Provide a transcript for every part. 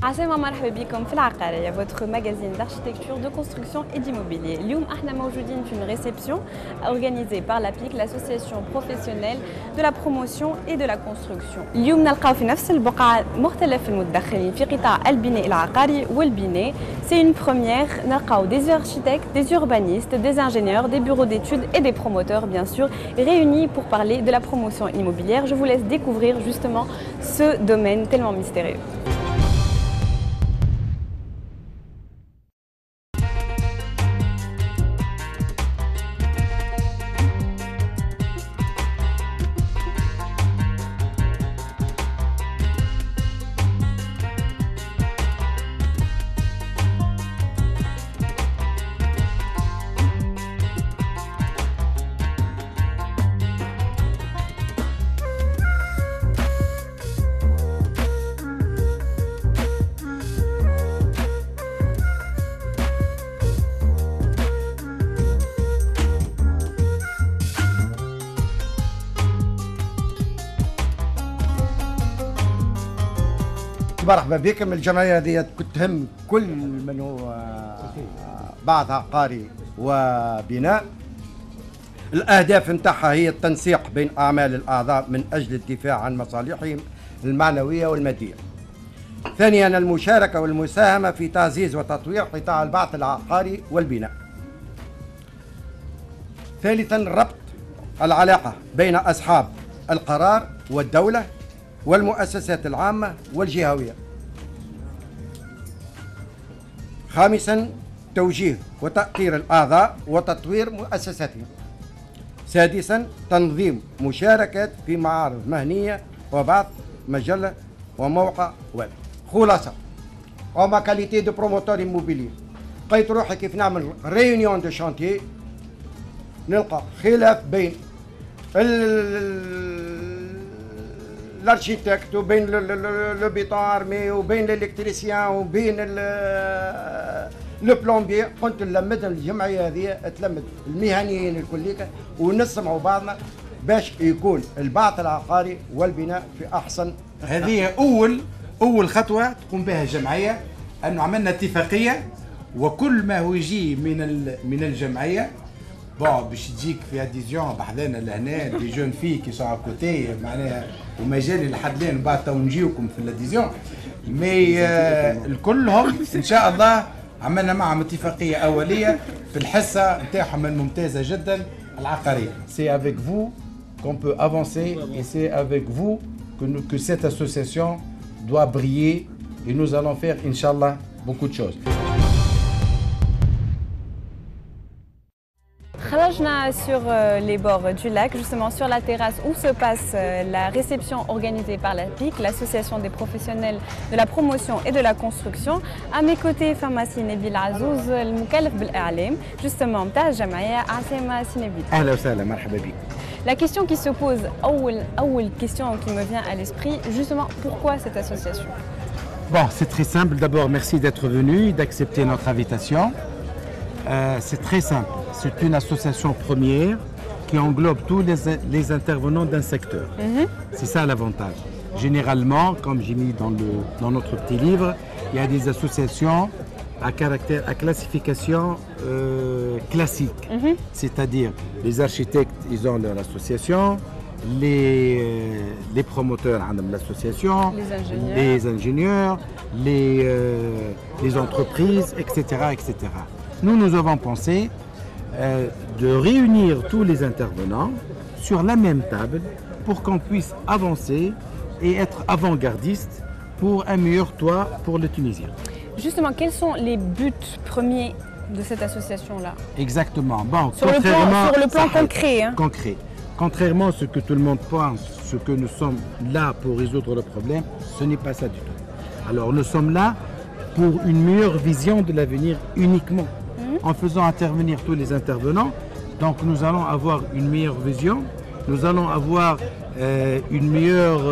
عسلامة مرحبا بكم في العقارية, votre magazine d'architecture, de construction et d'immobilier. اليوم احنا موجودين في une réception organisée par l'APIC, l'association professionnelle de la promotion et de la construction. اليوم نلقاو في نفس البقعة مختلف المتدخلين في قطاع البناء العقاري والبناء. C'est une première. نلقاو des architectes, des urbanistes, des ingénieurs, des bureaux d'études et des promoteurs bien sûr réunis pour parler de la promotion immobilière. Je vous laisse découvrir justement ce domaine tellement mystérieux. مرحبا بكم. الجمعيه هذه تهم كل من هو بعض عقاري وبناء. الاهداف نتاعها هي التنسيق بين اعمال الاعضاء من اجل الدفاع عن مصالحهم المعنويه والماديه. ثانيا المشاركه والمساهمه في تعزيز وتطوير قطاع البعث العقاري والبناء. ثالثا ربط العلاقه بين اصحاب القرار والدوله والمؤسسات العامة والجهوية. خامسا توجيه وتأطير الأعضاء وتطوير مؤسساتهم. سادسا تنظيم مشاركات في معارض مهنية وبعث مجلة وموقع ويب. خلاصة وما كاليتي دو بروموتور إيموبيلير لقيت روحي كيف نعمل ريونيون دو شانتيي نلقى خلاف بين الارشيتكت وبين لو بيتون ارمي وبين الالكتريسيان وبين لو بلومبي. قلت نلمد الجمعيه هذه تلمد المهنيين الكليكا ونسمعوا بعضنا باش يكون البعث العقاري والبناء في احسن. هذه اول خطوه تقوم بها الجمعيه، انه عملنا اتفاقيه وكل ما هو يجي من الجمعيه باش تجيك في اديزيون بحذانا لهنا دي جون في كي سو ا كوتي معناها ومجالي لحد الان بعد تو نجيوكم في الاديزيون مي الكلهم ان شاء الله عملنا معهم اتفاقيه اوليه في الحصه نتاعهم الممتازه جدا العقاريه. سي افيك فو كون بو افونسي اي سي افيك فو que cette association doit briller et nous allons faire inchallah beaucoup de choses. خرجنا sur les bords du lac, justement sur la terrasse où se passe la réception organisée par l'APIC, l'association des professionnels de la promotion et de la construction. À mes côtés, pharmacie Nabil Azouz, le mukallaf بالإعلام, justement نتاع الجمعية. عسلامة سي نبيل. أهلا وسهلا مرحبا بك. La question qui se pose, أول question qui me vient à l'esprit, justement, pourquoi cette association? Bon, c'est très simple. D'abord, merci d'être venu, d'accepter notre invitation. C'est très simple. C'est une association première qui englobe tous les intervenants d'un secteur. C'est ça l'avantage. Généralement, comme j'ai mis dans notre petit livre, il y a des associations à classification classique. C'est-à-dire, les architectes, ils ont leur association, les promoteurs ont l'association, les ingénieurs, les entreprises, etc., etc. Nous avons pensé de réunir tous les intervenants sur la même table pour qu'on puisse avancer et être avant-gardiste pour un meilleur toit pour les Tunisiens. Justement, quels sont les buts premiers de cette association-là? Exactement. Bon, sur le plan concret. Hein. Concret. Contrairement à ce que tout le monde pense, ce que nous sommes là pour résoudre le problème, ce n'est pas ça du tout. Alors nous sommes là pour une meilleure vision de l'avenir uniquement. En faisant intervenir tous les intervenants, donc nous allons avoir une meilleure vision, nous allons avoir une meilleure,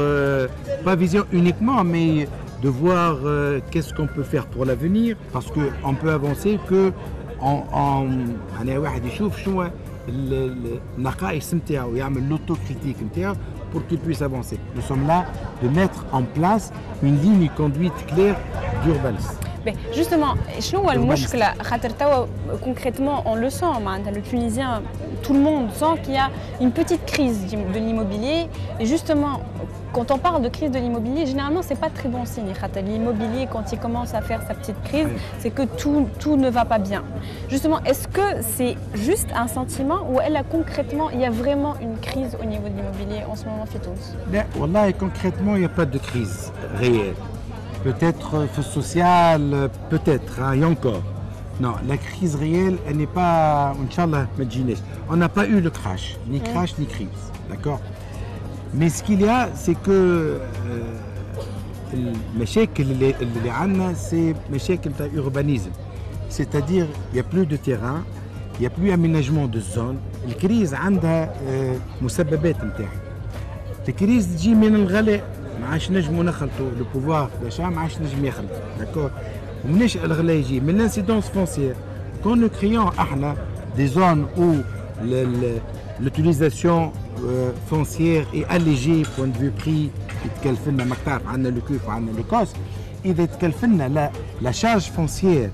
pas vision uniquement, mais de voir qu'est-ce qu'on peut faire pour l'avenir, parce qu'on peut avancer que النقائص نتاعو يعمل لوتو كريتيك نتاعو pour qu'ils puissent avancer. Nous sommes là de mettre en place une ligne de conduite claire d'urbanisme. Mais justement, concrètement, on le sent, le Tunisien, tout le monde sent qu'il y a une petite crise de l'immobilier. Et justement, quand on parle de crise de l'immobilier, généralement, ce n'est pas très bon signe. L'immobilier, quand il commence à faire sa petite crise, c'est que tout ne va pas bien. Justement, est-ce que c'est juste un sentiment ou concrètement, il y a vraiment une crise au niveau de l'immobilier en ce moment, Fitous? Wallah, concrètement, il n'y a pas de crise réelle. Peut-être sociale, peut-être, et encore. Non, la crise réelle, elle n'est pas, Inch'Allah, on n'a pas eu le crash, ni crise, d'accord? Mais ce qu'il y a, c'est que المشاكل اللي عندنا c'est مشاكل تاع urbanisme. C'est-à-dire, il n'y a plus de terrain, il n'y a plus aménagement de zone. الكريز عندها مسببات نتاعها. الكريز تجي من الغلاء. ما عادش نجموا نخلطوا لو بوفوار d'achat ما عادش نجم يخلط داكور ومناش الغلاء يجي من l'incidence foncière quand nous créons احنا des zones où l'utilisation foncière est allégée point de vue prix يتكلف لنا ما تعرف عندنا لو كوف وعندنا لو كوس اذا يتكلف لنا la charge foncière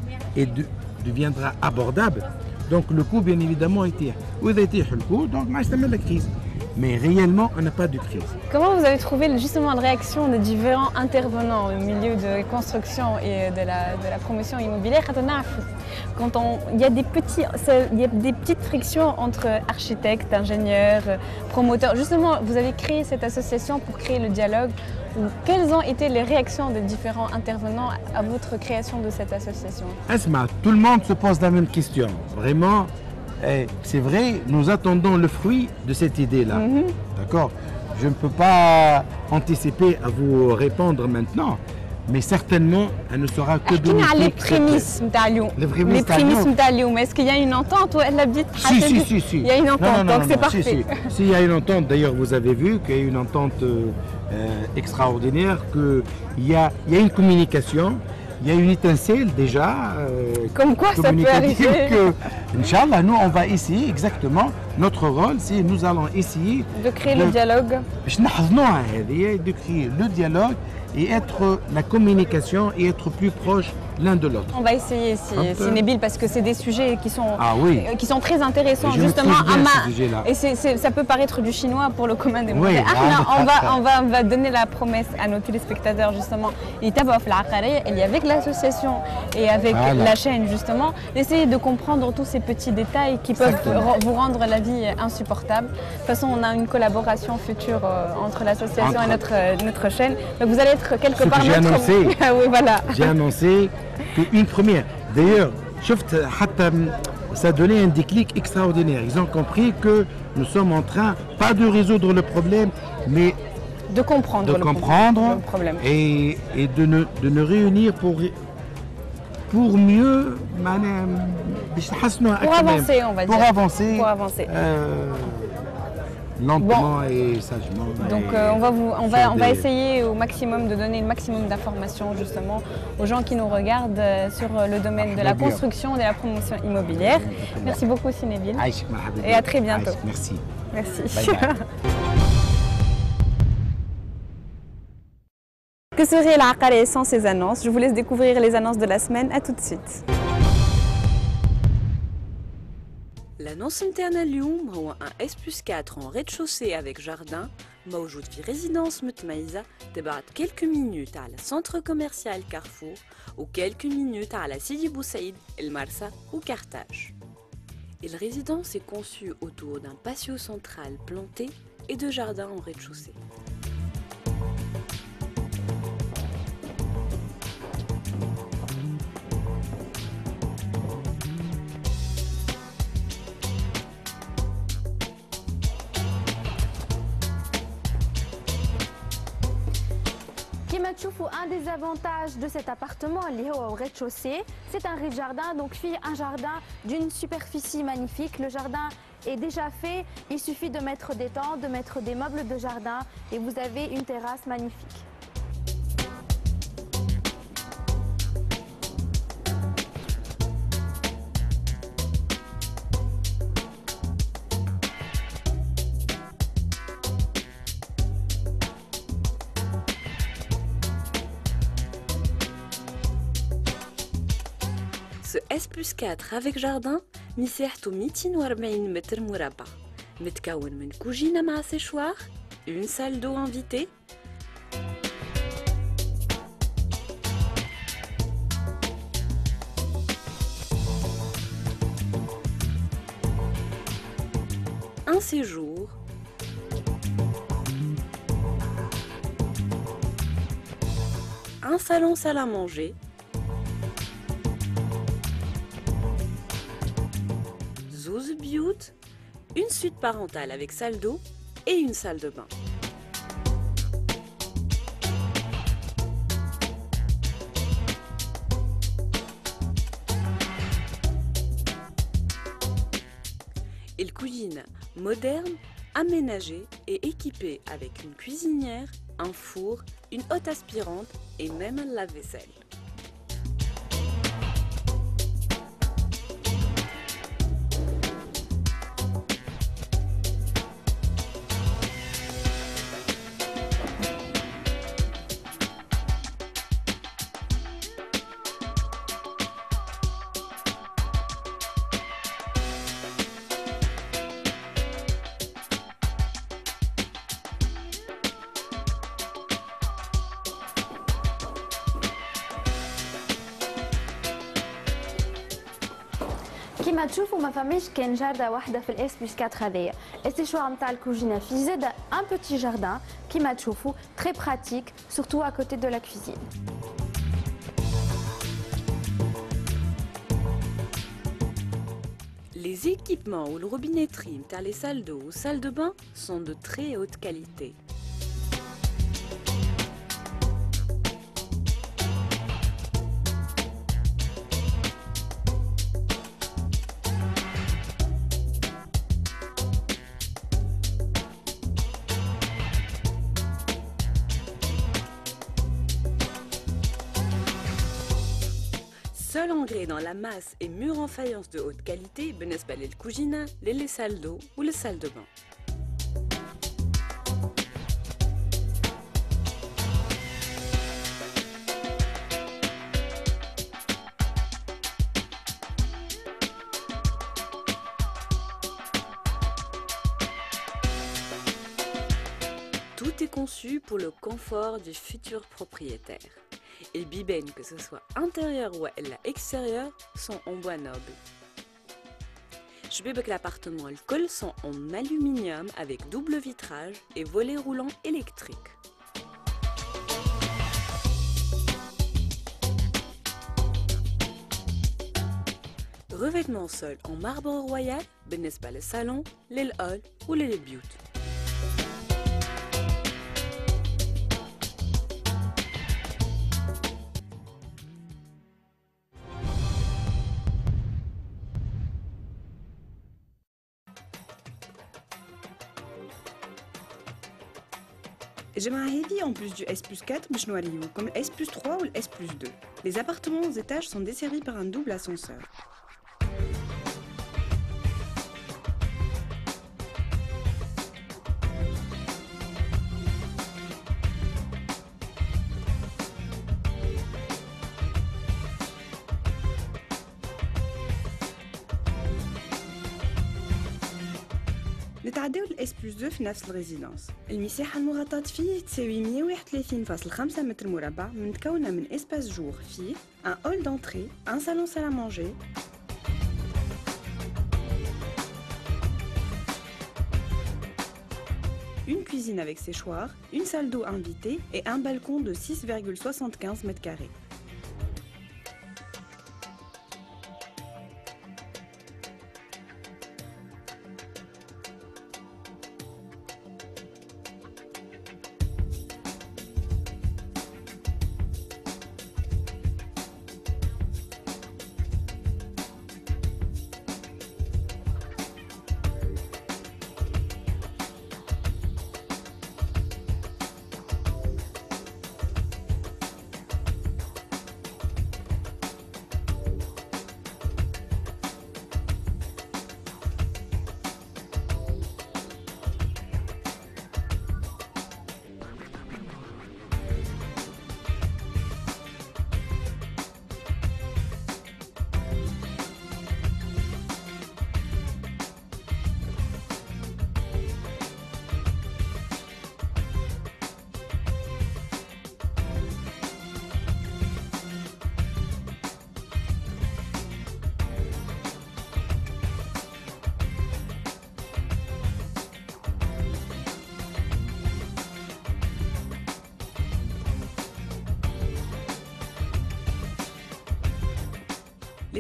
deviendra abordable donc le coût bien évidemment يتيح واذا يتيح le coût donc ما عادش تعمل لك crise. Mais réellement, on n'a pas de crise. Comment vous avez trouvé justement la réaction des différents intervenants au milieu de la construction et de la promotion immobilière? Quand il y a des petites frictions entre architectes, ingénieurs, promoteurs. Justement, vous avez créé cette association pour créer le dialogue. Quelles ont été les réactions des différents intervenants à votre création de cette association? Asma, tout le monde se pose la même question. Vraiment. Et c'est vrai, nous attendons le fruit de cette idée-là. D'accord? Je ne peux pas anticiper à vous répondre maintenant, mais certainement, elle ne sera que de les prémices Les prémices est-ce qu'il y a une entente ou elle habite? Si. Il y a une entente, donc c'est parfait. Si, il y a une entente, d'ailleurs, vous avez vu qu'il y a une entente extraordinaire, qu'il y a une communication. Il y a une étincelle déjà. Comme quoi ça peut arriver que, Inch'Allah, nous, on va essayer exactement. Notre rôle, c'est nous allons essayer de créer le dialogue. De créer le dialogue et être la communication et être plus proche l'un de l'autre. On va essayer, Nabil, parce que c'est des sujets qui sont très intéressants, justement. Et ça peut paraître du chinois pour le commun des mortels. On va donner la promesse à nos téléspectateurs, justement. Il y a avec l'association et avec la chaîne, justement, d'essayer de comprendre tous ces petits détails qui peuvent vous rendre la vie insupportable. De toute façon, on a une collaboration future entre l'association et notre chaîne. Donc vous allez être quelque part j'ai annoncé. Oui, voilà. J'ai annoncé qu'une première. D'ailleurs, ça a donné un déclic extraordinaire. Ils ont compris que nous sommes en train, pas de résoudre le problème, mais de comprendre le problème. Et de nous réunir pour mieux avancer, on va dire. Pour avancer. Lentement et sagement. Donc on va essayer au maximum de donner le maximum d'informations justement aux gens qui nous regardent sur le domaine de la construction et de la promotion immobilière. Merci beaucoup Sineville. Et à très bientôt. Merci. Merci. Bye bye. Que serait l'Aqaré sans ces annonces? Je vous laisse découvrir les annonces de la semaine. À tout de suite. الأنونس نتاعنا اليوم هو ان S+4 en rez-de-chaussée avec jardin موجود في résidence متميزة تبعد quelques minutes على centre commercial Carrefour ou quelques minutes على Sidi Bou Saïd, El Marsa ou Carthage. Et la résidence est conçue autour d'un patio central planté et de jardins en rez-de-chaussée. Un des avantages de cet appartement lié au rez-de-chaussée, c'est un rez-de-jardin, donc un jardin d'une superficie magnifique. Le jardin est déjà fait, il suffit de mettre des tentes, de mettre des meubles de jardin et vous avez une terrasse magnifique. S+4 avec jardin مساحته 240 متر مربع متكون من كوجينة مع séchoir, une salle d'eau invitée, un séjour, un salon salle à manger, Zuzbiut, une suite parentale avec salle d'eau et une salle de bain. Il cuisine moderne, aménagée et équipée avec une cuisinière, un four, une hotte aspirante et même un lave-vaisselle. كيما تشوفوا ما فماش كان جاردة واحدة في الاس بلس 4 هذايا. السيشوار نتاع الكوجينة فيه زاد ان بوتي جاردان كيما تشوفوا très pratique surtout à côté de la cuisine. Les équipements ou le robinetterie dans les salles d'eau ou salles de bain sont de très haute qualité. Seul engrais dans la masse et murs en faïence de haute qualité, بالنسبة للكوجينة, les salles d'eau ou les salles de bain. Tout est conçu pour le confort du futur propriétaire. Les bibènes, que ce soit intérieur ou extérieur, sont en bois noble. Je veux que l'appartement et le col sont en aluminium avec double vitrage et volets roulants électriques. Revêtement sol en marbre royal, بالنسبة للsalon, للhall ou للبيوت. الجماعة هذه en plus du S+4 باش نوريو comme le S+3 ou le S+2. Les appartements aux étages sont desservis par un double ascenseur. نتعداو الاس بلس 2 في نفس الريزيدونس. المساحة المغطاة فيه تساوي 131.5 متر مربع متكونة من اسباس جور فيه un hall d'entrée, un salon salle à manger, une cuisine avec séchoir, une salle d'eau invitée et un balcon de 6,75 mètres carrés.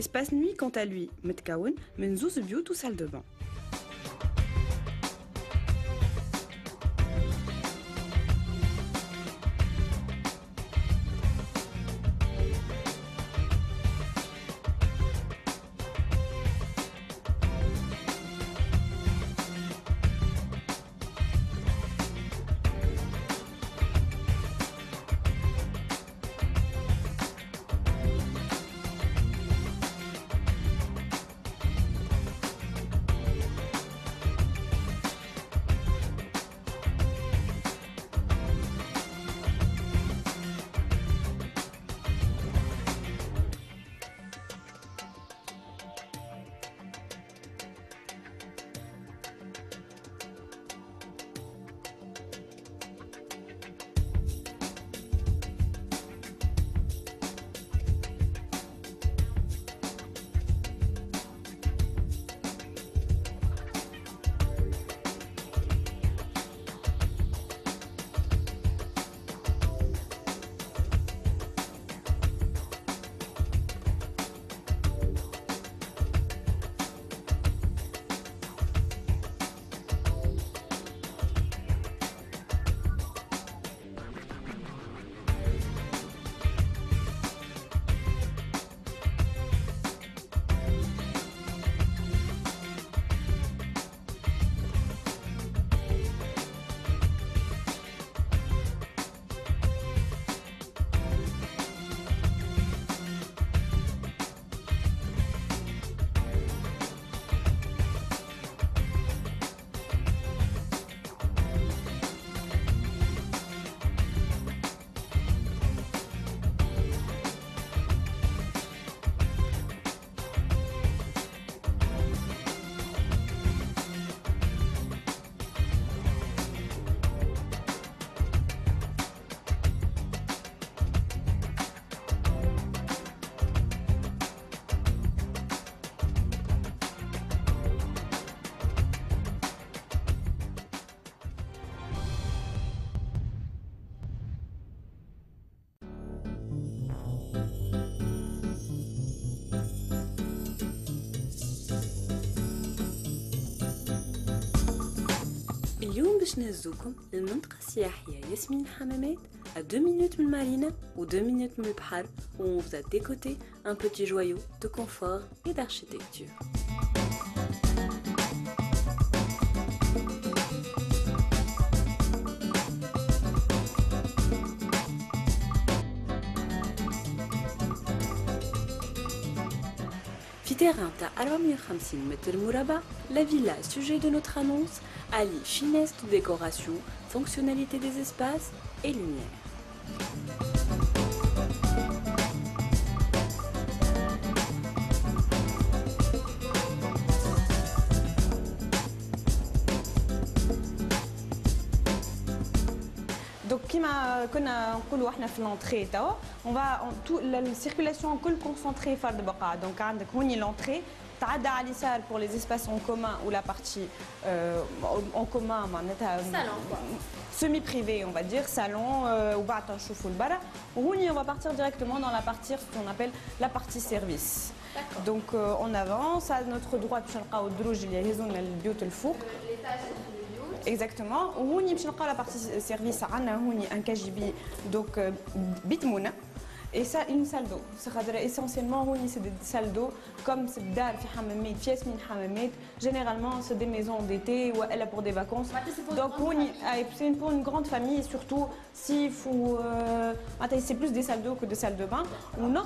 L'espace nuit, quant à lui, متكون من زوز بيوت وسال de bain. اليوم باش نهزوكم للمنطقة السياحية ياسمين الحمامات à 2 minutes من المارينا و 2 minutes من البحر où on vous a décoté un petit joyau de confort et d'architecture. في terrain تاع 450 متر مربع, la villa sujet de notre annonce allie finesse de décoration, fonctionnalité des espaces et lumière. Donc, كما كنا نقولوا احنا في l'entrée توا, on va la circulation كل concentrée فرد بقعة. Donc عندك هوني l'entrée تعدى على اليسار pour les espaces en commun ou la partie en commun معناتها semi privé on va dire salon وبعد نشوفوا البرا. وهوني on va partir directement dans la partie ce qu'on appelle la partie service. Donc on avance à notre droite باش نلقاو الدروج اللي يهزونا للبيوت الفوق. Exactement. وهوني باش نلقاو la partie service عندنا هوني un KGB donc بيتمونه. Et ça, une salle d'eau. Essentiellement, c'est des salles d'eau, comme c'est dar fi hammamet, fi Yasmin hammamet. Généralement, c'est des maisons d'été ou elle pour des vacances. Donc, c'est pour une grande famille, et surtout s'il faut, c'est plus des salles d'eau que des salles de bain. On a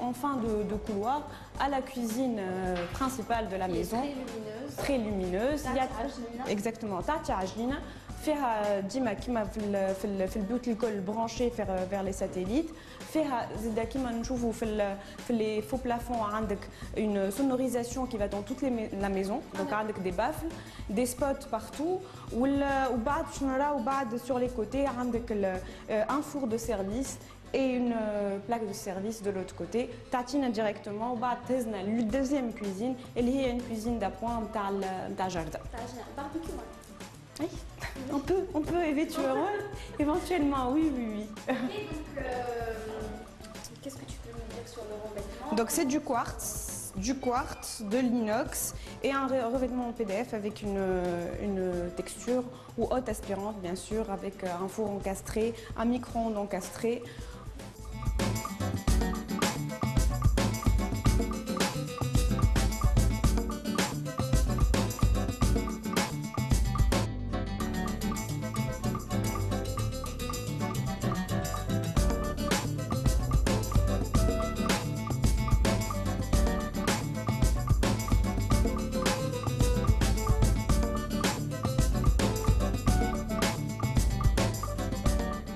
en fin de couloir à la cuisine principale de la maison. Très lumineuse. Exactement. Tati ajlina. فيها ديما كيما في البيوت الكل برانشي vers les satellites. فيها زيدا كيما نشوفوا في les faux plafonds عندك une sonorisation qui va dans toute la maison. Donc عندك des baffles, des spots partout. وبعد باش نراو بعد sur les côtés عندك un four de service et une plaque de service de l'autre côté. تعطينا directement وبعد تهزنا la deuxième cuisine اللي هي une cuisine d'appoint نتاع جاردن. Oui, on peut éventuellement, oui. Et donc, qu'est-ce que tu peux me dire sur le revêtement. Donc c'est du quartz, de l'inox et un revêtement en PDF avec une texture ou haute aspirante bien sûr, avec un four encastré, un micro-ondes encastré.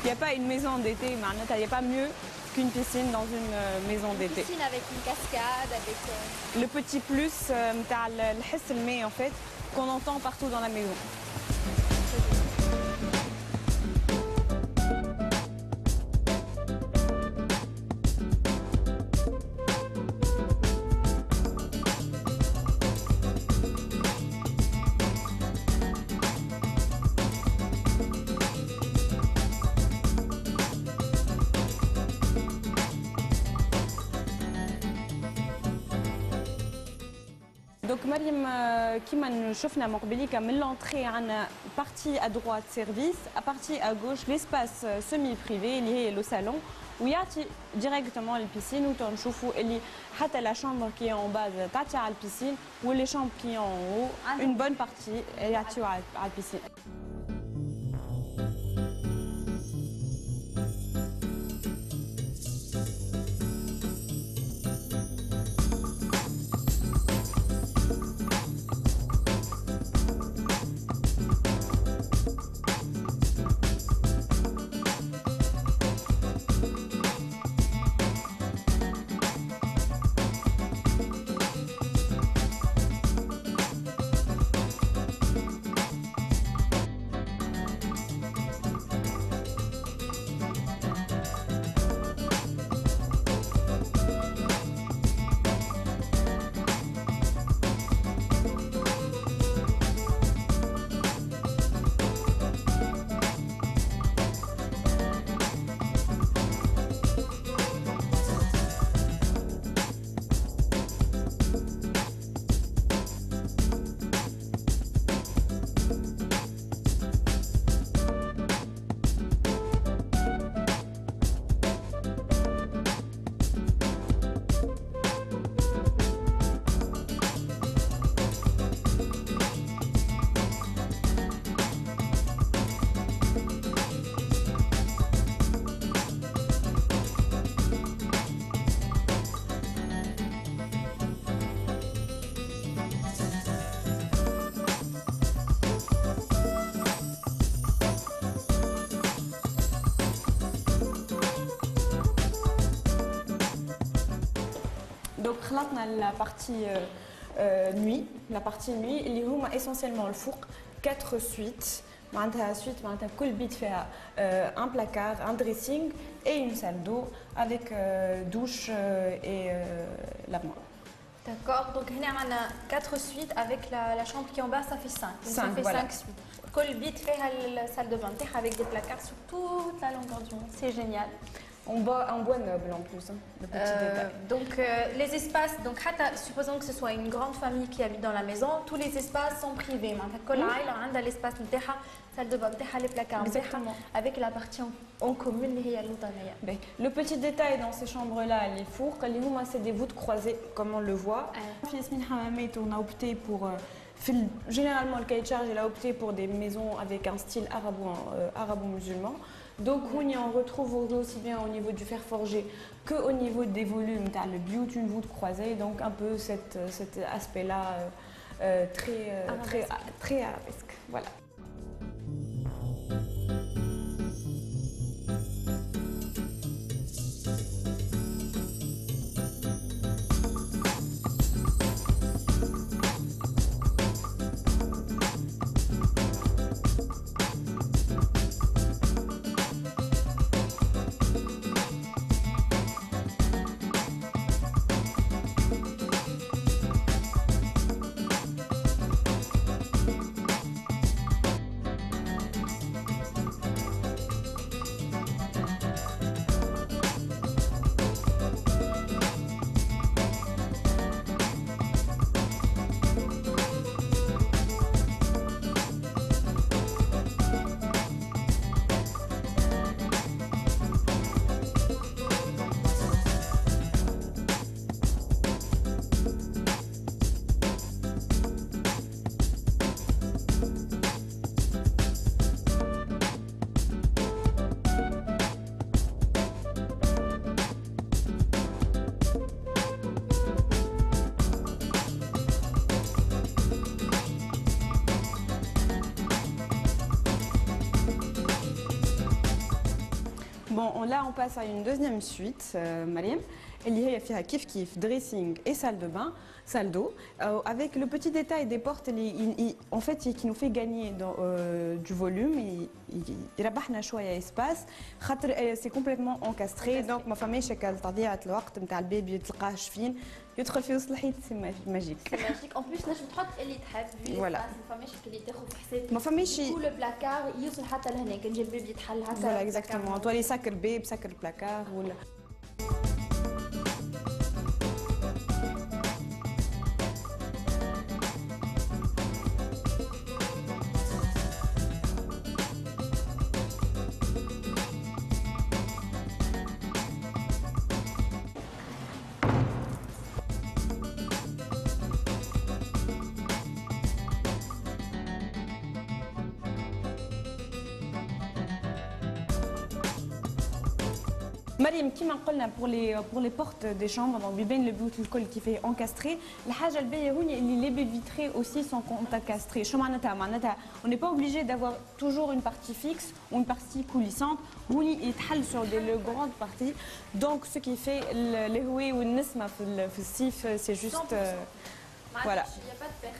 Il n'y a pas une maison d'été, il n'y a pas mieux qu'une piscine dans une maison d'été. Une piscine avec une cascade, avec... Le petit plus, le en fait, qu'on entend partout dans la maison. Donc Mariam, كيما شفنا مقبليك من l'entrée عندنا partie à droite service, à partie à gauche l'espace semi-privé اللي هي le salon ويعطي directement البيسين وتنشوفوا اللي حتى la chambre qui est en bas تعطي على البيسين و les chambres qui sont en haut une bonne partie يعطيو على البيسين. Donc خلطنا la partie nuit, اللي هما essentiellement le four 4 suites. معناتها suite معناتها كل بيت فيها un placard, un dressing et une salle d'eau avec douche et lavement. D'accord, donc on a 4 suites avec la chambre qui est en bas, ça fait 5. Donc ça fait voilà. 5 suites. Kol bit fait la salle de bain avec des placards sur toute la longueur du mur. C'est génial. En bois noble en plus, hein, le petit détail. Donc les espaces, donc supposons que ce soit une grande famille qui habite dans la maison, tous les espaces sont privés. L'espace salle de bain, les placards, avec la partie en commune. Le petit détail dans ces chambres-là, les fours, c'est des voûtes croisées, comme on le voit. On a opté pour... Généralement, le cahier de charge, il a opté pour des maisons avec un style arabo-musulman. Donc, on retrouve aussi bien au niveau du fer forgé qu'au niveau des volumes. Tu as le biout, une voûte croisée, donc un peu cet aspect-là très arabesque. Voilà. Bon, là, on passe à une deuxième suite, Mariam. Il y a kif dressing et salle de bain, salle d'eau, avec le petit détail des portes, en fait, qui nous fait gagner du volume. Il rabahna شوية espace. C'est complètement encastré, donc ما فماش تضييع الوقت نتاع البيبي تلقاه شفين يدخل في وسط الحيط. سي ماجيك. ماجيك. En plus نجم تحط اللي تحب. Voilà. ما فماش اللي تاخذ في حساب. ما فماش. كل البلاكار يوصل حتى لهناك نجي البيبي يتحل هكا. Voilà, exactement. Toi, les ساكر بيب, ساكر بلاكار ولا. مريم كيما قلنا pour les portes des chambres donc بيبان البيوت الكل كيفاه encastré. الحاجه الباهيه هوني اللي les baies vitrées aussi sont encastrées. شو معناتها on n'est pas obligé d'avoir toujours une partie fixe ou une partie coulissante. هوني يتحل sur les grandes parties, donc ce qui fait الهواء والنسمه في الصيف c'est juste voilà. Il n'y a pas de perte.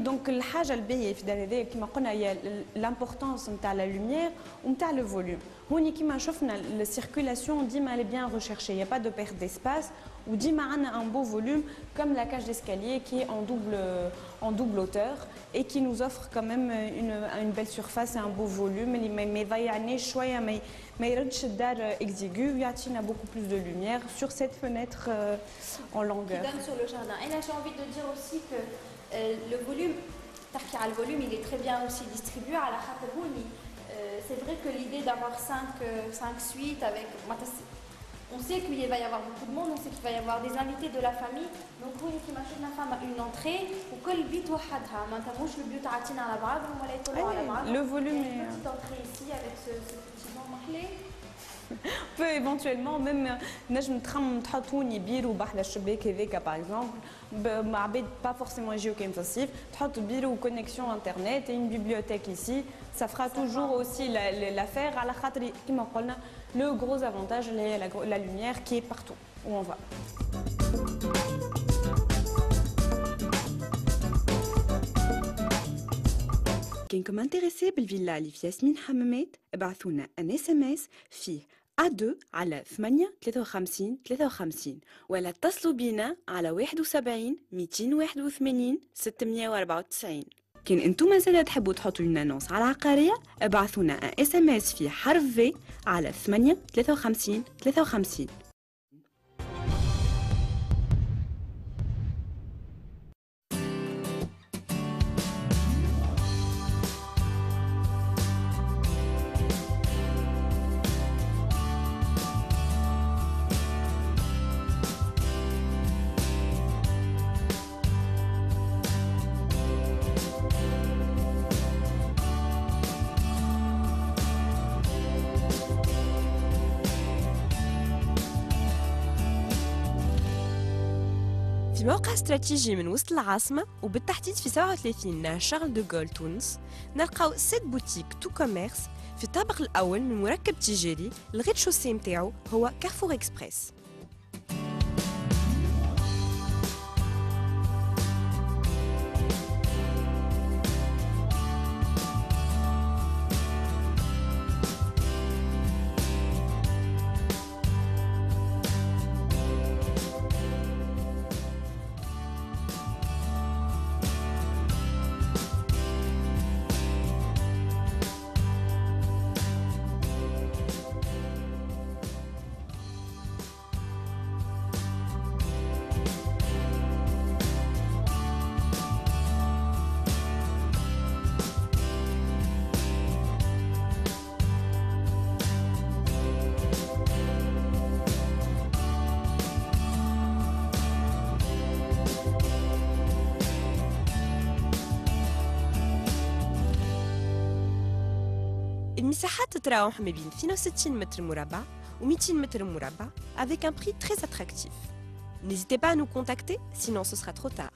دونك الحاجه الباهيه في الدار هذايا كما قلنا هي لامبورطونس نتاع لا لوميير ونتاع لو فوليوم. هوني كما شفنا السيركولاسيون ديما لي بيان ريشيرشي, يا با دو بيرت ديسباس وديما عندنا ان بو فوليوم كوم لا كاج ديسكاليي كي en double hauteur et qui nous offre quand même une belle surface et un beau volume اللي ما يضيعناش شويه, ما يردش الدار اكزيغو ويعطينا beaucoup plus de lumière sur cette fenêtre en longueur. Qui donne sur le jardin. Et là j'ai envie de dire aussi que le volume, le volume, il est très bien aussi distribué à la Khaterouni. C'est vrai que l'idée d'avoir 5 suites avec... On sait qu'il va y avoir beaucoup de monde, on sait qu'il va y avoir des invités de la famille. Donc, vous, qui m'achète la femme à une entrée, ou que le but le but à la brave, le volume est... Une petite entrée ici avec ce petit banc marqué. peut éventuellement même نجم تحطوني بيرو بحذا الشباك هذاك باغ اكزومبل مع عباد با فورسيمون يجيو كاين في الصيف, تحط بيرو وكونيكسيون انترنت et une bibliothèque ici, ça fera toujours aussi l'affaire على خاطر كما قلنا le gros avantage هي la lumière qui est partout où on va. كنكم انتريسي بالفيلا اللي في ياسمين حمامات, ابعثوا لنا ان اس ام اس فيه A2 على 8 53 53 ولا اتصلوا بينا على 71 281 694. كان انتم مازال تحبوا تحطوا لنا نونس على العقارية, ابعثوا لنا ان اس ام اس فيه حرف في على 8 53 53. في موقع استراتيجي من وسط العاصمة وبالتحديد في 37 نهر شارل دو غول تونس, نلقاو 6 بوتيك تو كوميرس في الطابق الأول من مركب تجاري. الغيد شوسي متاعو هو كارفور إكسبريس. المساحات تتراوح ما بين 62 متر مربع و 200 متر مربع avec un prix très attractif. N'hésitez pas à nous contacter, sinon ce sera trop tard.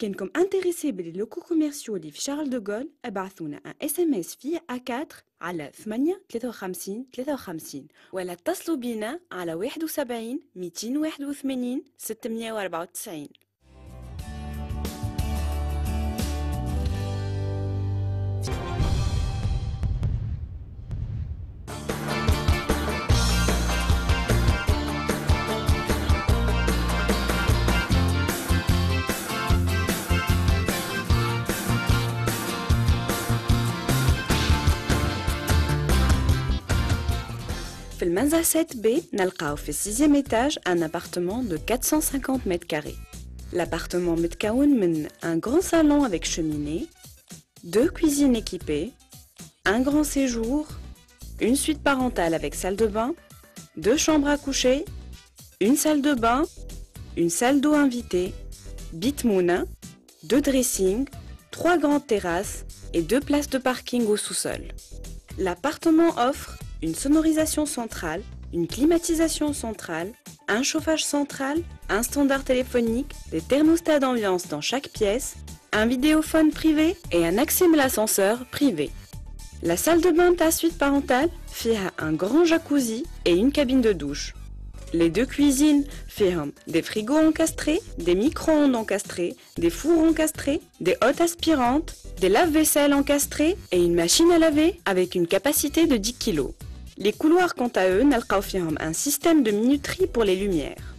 كانكم انتريسي باللوكو كوميرسيو اللي في شارل دوغول ابعثونا ان اس ام اس في A4 على 8 53 53 ولا اتصلوا بينا على 71 281 694. في المنزل 7B نلقاو في السيزيام étage un appartement de 450 mètres carrés. L'appartement متكون من un grand salon avec cheminée, 2 cuisines équipées, un grand séjour, une suite parentale avec salle de bain, 2 chambres à coucher, une salle de bain, une salle d'eau invitée, bitmouna, 2 dressings, 3 grandes terrasses et 2 places de parking au sous-sol. L'appartement offre une sonorisation centrale, une climatisation centrale, un chauffage central, un standard téléphonique, des thermostats d'ambiance dans chaque pièce, un vidéophone privé et un accès à l'ascenseur privé. La salle de bain à suite parentale فيها un grand jacuzzi et une cabine de douche. Les 2 cuisines فيهم des frigos encastrés, des micro-ondes encastrés, des fours encastrés, des hottes aspirantes, des lave-vaisselle encastrés et une machine à laver avec une capacité de 10 kg. Les couloirs, quant à eux, نلقاو فيهم un système de minuterie pour les lumières.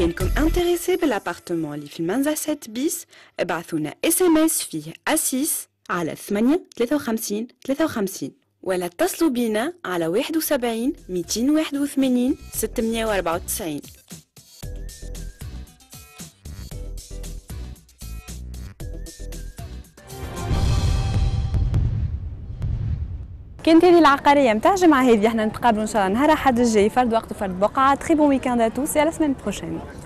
كانكم انتريسي بالابارتمون اللي في المنزل 7 بيس ابعثونا SMS فيه أسيس على 8 53 53 ولا اتصلوا بينا على 71 281 694. كانت هذه العقاريه متاع الجمعه هذه، احنا نتقابلوا ان شاء الله نهار احد الجاي، فرد وقت وفرد بقعه. تري بون ويكاند ا توس، et à la semaine prochaine.